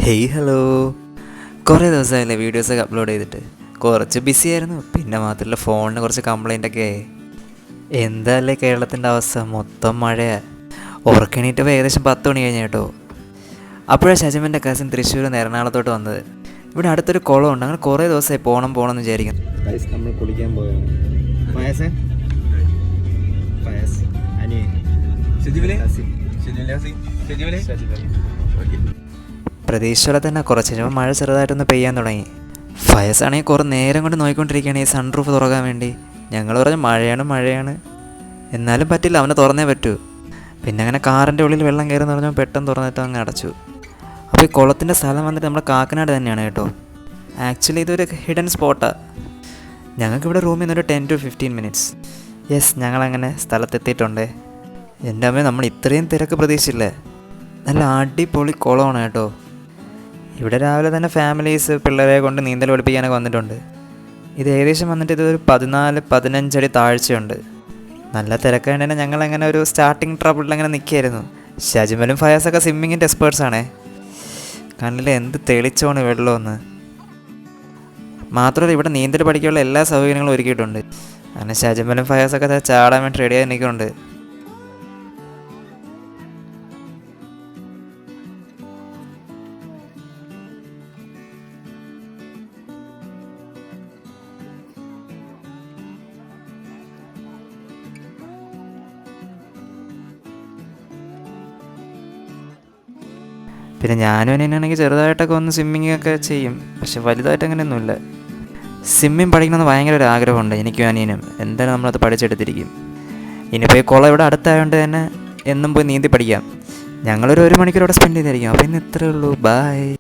Hey hello, കുറേ ദിവസമായില്ലേ വീഡിയോസൊക്കെ upload ചെയ്തിട്ട്. കുറച്ച് ബിസി ആയിരുന്നു. പിന്നെ മാത്രമല്ല ഫോണിന് കുറച്ച് കംപ്ലൈൻ്റൊക്കെ ആയി. എന്താല്ലേ കേരളത്തിൻ്റെ അവസ്ഥ, മൊത്തം മഴയാണ്. ഉറക്കണീറ്റപ്പോൾ ഏകദേശം 10 മണി കഴിഞ്ഞ കേട്ടോ. അപ്പോഴാണ് ഷജിമൻ്റെ കസിൻ തൃശ്ശൂരിൽ നിന്ന് എറണാകുളത്തോട്ട് വന്നത്. ഇവിടെ അടുത്തൊരു കുളമുണ്ട്, അങ്ങനെ കുറേ ദിവസമായി പോകണം എന്ന് വിചാരിക്കുന്നു. നമ്മൾ കുളിക്കാൻ പോയാണ്. പ്രതീക്ഷയോടെ തന്നെ കുറച്ച് കഴിഞ്ഞപ്പോൾ മഴ ചെറുതായിട്ടൊന്ന് പെയ്യാൻ തുടങ്ങി. ഫയസാണെങ്കിൽ കുറേ നേരം കൊണ്ട് നോക്കിക്കൊണ്ടിരിക്കുകയാണ് ഈ സൺറൂഫ് തുറക്കാൻ വേണ്ടി. ഞങ്ങൾ പറഞ്ഞു മഴയാണ്, എന്നാലും പറ്റില്ല, അവനെ തുറന്നേ പറ്റൂ. പിന്നെ അങ്ങനെ കാറിൻ്റെ ഉള്ളിൽ വെള്ളം കയറുമെന്ന് പറഞ്ഞാൽ പെട്ടെന്ന് തുറന്നിട്ട് അങ്ങ് അടച്ചു. അപ്പോൾ ഈ കുളത്തിൻ്റെ സ്ഥലം വന്നിട്ട് നമ്മുടെ കാക്കനാട് തന്നെയാണ് കേട്ടോ. ആക്ച്വലി ഇതൊരു ഹിഡൻ സ്പോട്ടാണ്. ഞങ്ങൾക്കിവിടെ റൂമിൽ നിന്നൊരു 10 to 15 minutes. യെസ്, ഞങ്ങളങ്ങനെ സ്ഥലത്തെത്തിയിട്ടുണ്ട്. എൻ്റെ അമ്മ, നമ്മൾ ഇത്രയും തിരക്ക് പ്രതീക്ഷിച്ചില്ലേ. നല്ല അടിപൊളി കുളമാണ് കേട്ടോ. ഇവിടെ രാവിലെ തന്നെ ഫാമിലീസ് പിള്ളേരെ കൊണ്ട് നീന്തൽ പഠിപ്പിക്കാനൊക്കെ വന്നിട്ടുണ്ട്. ഇത് ഏകദേശം വന്നിട്ട് ഇതൊരു 14-15 അടി താഴ്ചയുണ്ട്. നല്ല തിരക്കാണ്ട് തന്നെ ഞങ്ങളങ്ങനെ ഒരു സ്റ്റാർട്ടിങ് ട്രബിളിൽ അങ്ങനെ നിൽക്കുകയായിരുന്നു. ഷജിമലും ഫയാസൊക്കെ സ്വിമ്മിങ്ങിൻ്റെ എക്സ്പേർട്സാണേ. കണ്ണിൽ എന്ത് തെളിച്ചോണ് വെള്ളമെന്ന്. മാത്രമല്ല ഇവിടെ നീന്തൽ പഠിക്കാനുള്ള എല്ലാ സൗകര്യങ്ങളും ഒരുക്കിയിട്ടുണ്ട്. അങ്ങനെ ഷജിമലും ഫയാസൊക്കെ ചാടാൻ വേണ്ടി റെഡിയായി നിൽക്കുന്നുണ്ട്. പിന്നെ ഞാനും അനിയനാണെങ്കിൽ ചെറുതായിട്ടൊക്കെ വന്ന് സ്വിമ്മിങ് ഒക്കെ ചെയ്യും, പക്ഷെ വലുതായിട്ട് അങ്ങനെയൊന്നുമില്ല. സ്വിമ്മിങ് പഠിക്കണമെന്ന് ഭയങ്കര ഒരു ആഗ്രഹമുണ്ട് എനിക്കും അനിയനും. എന്തായാലും നമ്മളത് പഠിച്ചെടുത്തിരിക്കും. ഇനിയിപ്പോൾ ഈ കുളം ഇവിടെ അടുത്തായതുകൊണ്ട് തന്നെ എന്നും പോയി നീന്തി പഠിക്കാം. ഞങ്ങളൊരു 1 മണിക്കൂർ ഇവിടെ സ്പെൻഡ് ചെയ്തായിരിക്കും. അപ്പോൾ ഇന്ന് ഇത്രയേ ഉള്ളൂ. ബൈ.